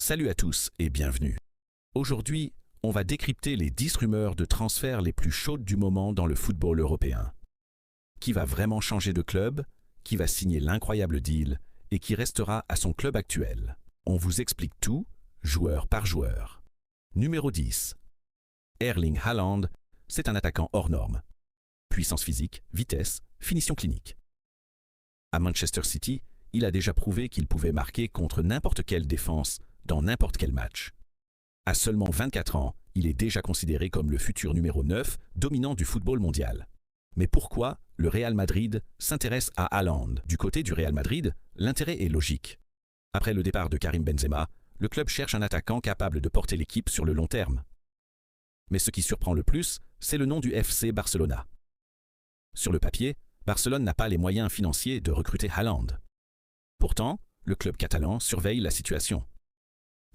Salut à tous et bienvenue. Aujourd'hui, on va décrypter les 10 rumeurs de transfert les plus chaudes du moment dans le football européen. Qui va vraiment changer de club, qui va signer l'incroyable deal et qui restera à son club actuel. On vous explique tout, joueur par joueur. Numéro 10. Erling Haaland, c'est un attaquant hors norme. Puissance physique, vitesse, finition clinique. À Manchester City, il a déjà prouvé qu'il pouvait marquer contre n'importe quelle défense dans n'importe quel match. À seulement 24 ans, il est déjà considéré comme le futur numéro 9 dominant du football mondial. Mais pourquoi le Real Madrid s'intéresse à Haaland? Du côté du Real Madrid, l'intérêt est logique. Après le départ de Karim Benzema, le club cherche un attaquant capable de porter l'équipe sur le long terme. Mais ce qui surprend le plus, c'est le nom du FC Barcelona. Sur le papier, Barcelone n'a pas les moyens financiers de recruter Haaland. Pourtant, le club catalan surveille la situation.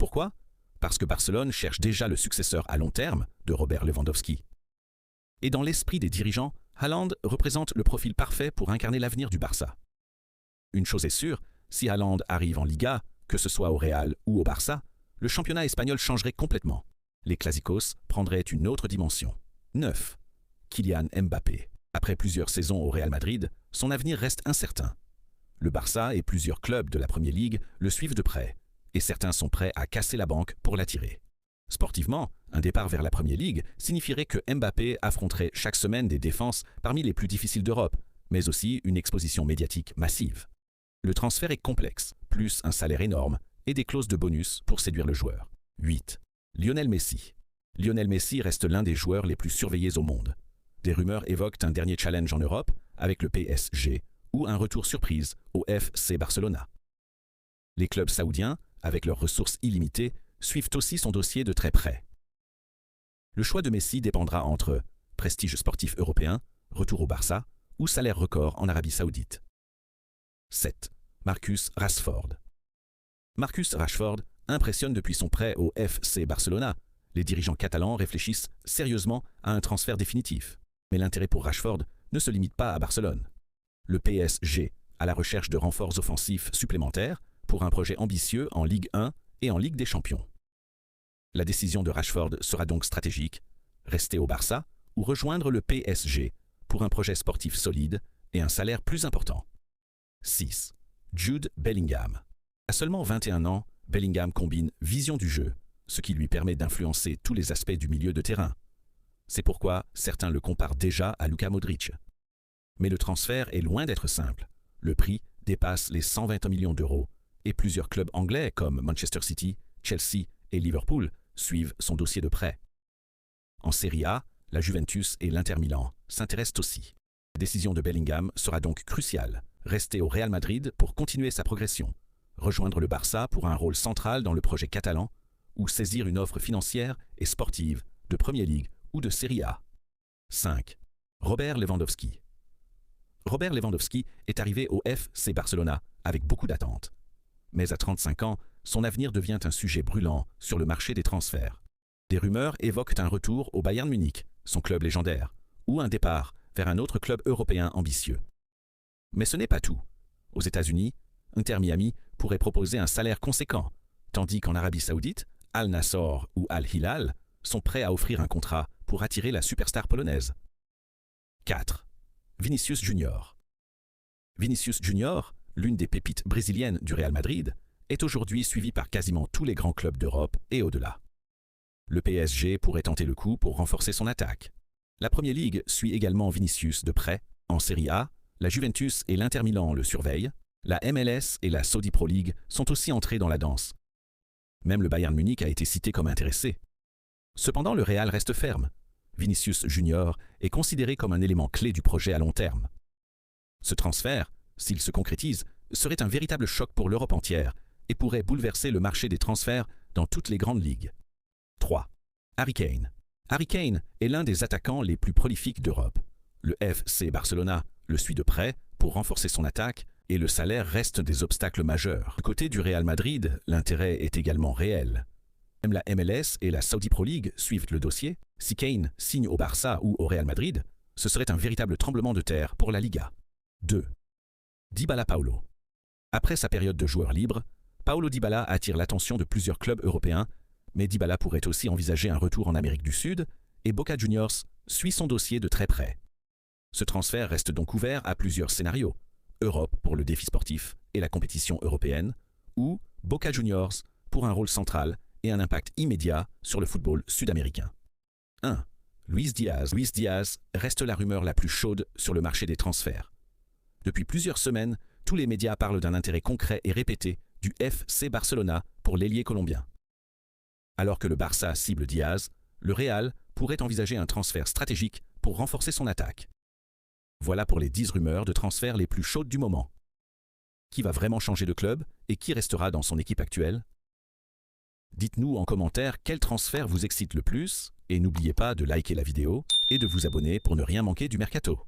Pourquoi? Parce que Barcelone cherche déjà le successeur à long terme de Robert Lewandowski. Et dans l'esprit des dirigeants, Haaland représente le profil parfait pour incarner l'avenir du Barça. Une chose est sûre, si Haaland arrive en Liga, que ce soit au Real ou au Barça, le championnat espagnol changerait complètement. Les Clásicos prendraient une autre dimension. 9. Kylian Mbappé. Après plusieurs saisons au Real Madrid, son avenir reste incertain. Le Barça et plusieurs clubs de la Première Ligue le suivent de près, et certains sont prêts à casser la banque pour l'attirer. Sportivement, un départ vers la Première Ligue signifierait que Mbappé affronterait chaque semaine des défenses parmi les plus difficiles d'Europe, mais aussi une exposition médiatique massive. Le transfert est complexe, plus un salaire énorme et des clauses de bonus pour séduire le joueur. 8. Lionel Messi. Lionel Messi reste l'un des joueurs les plus surveillés au monde. Des rumeurs évoquent un dernier challenge en Europe avec le PSG ou un retour surprise au FC Barcelona. Les clubs saoudiens, avec leurs ressources illimitées, suivent aussi son dossier de très près. Le choix de Messi dépendra entre prestige sportif européen, retour au Barça ou salaire record en Arabie Saoudite. 7. Marcus Rashford. Marcus Rashford impressionne depuis son prêt au FC Barcelona. Les dirigeants catalans réfléchissent sérieusement à un transfert définitif. Mais l'intérêt pour Rashford ne se limite pas à Barcelone. Le PSG, à la recherche de renforts offensifs supplémentaires pour un projet ambitieux en Ligue 1 et en Ligue des Champions. La décision de Rashford sera donc stratégique, rester au Barça ou rejoindre le PSG pour un projet sportif solide et un salaire plus important. 6. Jude Bellingham. À seulement 21 ans, Bellingham combine vision du jeu, ce qui lui permet d'influencer tous les aspects du milieu de terrain. C'est pourquoi certains le comparent déjà à Luka Modric. Mais le transfert est loin d'être simple. Le prix dépasse les 120 millions d'euros et plusieurs clubs anglais comme Manchester City, Chelsea et Liverpool suivent son dossier de prêt. En Serie A, la Juventus et l'Inter Milan s'intéressent aussi. La décision de Bellingham sera donc cruciale. Rester au Real Madrid pour continuer sa progression, rejoindre le Barça pour un rôle central dans le projet catalan ou saisir une offre financière et sportive de Premier League ou de Serie A. 5. Robert Lewandowski. Robert Lewandowski est arrivé au FC Barcelona avec beaucoup d'attentes. Mais à 35 ans, son avenir devient un sujet brûlant sur le marché des transferts. Des rumeurs évoquent un retour au Bayern Munich, son club légendaire, ou un départ vers un autre club européen ambitieux. Mais ce n'est pas tout. Aux États-Unis, Inter Miami pourrait proposer un salaire conséquent, tandis qu'en Arabie Saoudite, Al Nassr ou Al Hilal sont prêts à offrir un contrat pour attirer la superstar polonaise. 4. Vinicius Junior. Vinicius Junior, l'une des pépites brésiliennes du Real Madrid, est aujourd'hui suivi par quasiment tous les grands clubs d'Europe et au-delà. Le PSG pourrait tenter le coup pour renforcer son attaque. La Première Ligue suit également Vinicius de près. En Serie A, la Juventus et l'Inter Milan le surveillent. La MLS et la Saudi Pro League sont aussi entrées dans la danse. Même le Bayern Munich a été cité comme intéressé. Cependant, le Real reste ferme. Vinicius Junior est considéré comme un élément clé du projet à long terme. Ce transfert, s'il se concrétise, serait un véritable choc pour l'Europe entière et pourrait bouleverser le marché des transferts dans toutes les grandes ligues. 3. Harry Kane. Harry Kane est l'un des attaquants les plus prolifiques d'Europe. Le FC Barcelona le suit de près pour renforcer son attaque et le salaire reste des obstacles majeurs. Du côté du Real Madrid, l'intérêt est également réel. Même la MLS et la Saudi Pro League suivent le dossier. Si Kane signe au Barça ou au Real Madrid, ce serait un véritable tremblement de terre pour la Liga. 2. Dybala Paulo. Après sa période de joueur libre, Paulo Dybala attire l'attention de plusieurs clubs européens, mais Dybala pourrait aussi envisager un retour en Amérique du Sud et Boca Juniors suit son dossier de très près. Ce transfert reste donc ouvert à plusieurs scénarios. Europe pour le défi sportif et la compétition européenne, ou Boca Juniors pour un rôle central et un impact immédiat sur le football sud-américain. 1. Luis Diaz. Luis Diaz reste la rumeur la plus chaude sur le marché des transferts. Depuis plusieurs semaines, tous les médias parlent d'un intérêt concret et répété du FC Barcelona pour l'ailier colombien. Alors que le Barça cible Diaz, le Real pourrait envisager un transfert stratégique pour renforcer son attaque. Voilà pour les 10 rumeurs de transferts les plus chaudes du moment. Qui va vraiment changer de club et qui restera dans son équipe actuelle? Dites-nous en commentaire quel transfert vous excite le plus et n'oubliez pas de liker la vidéo et de vous abonner pour ne rien manquer du mercato.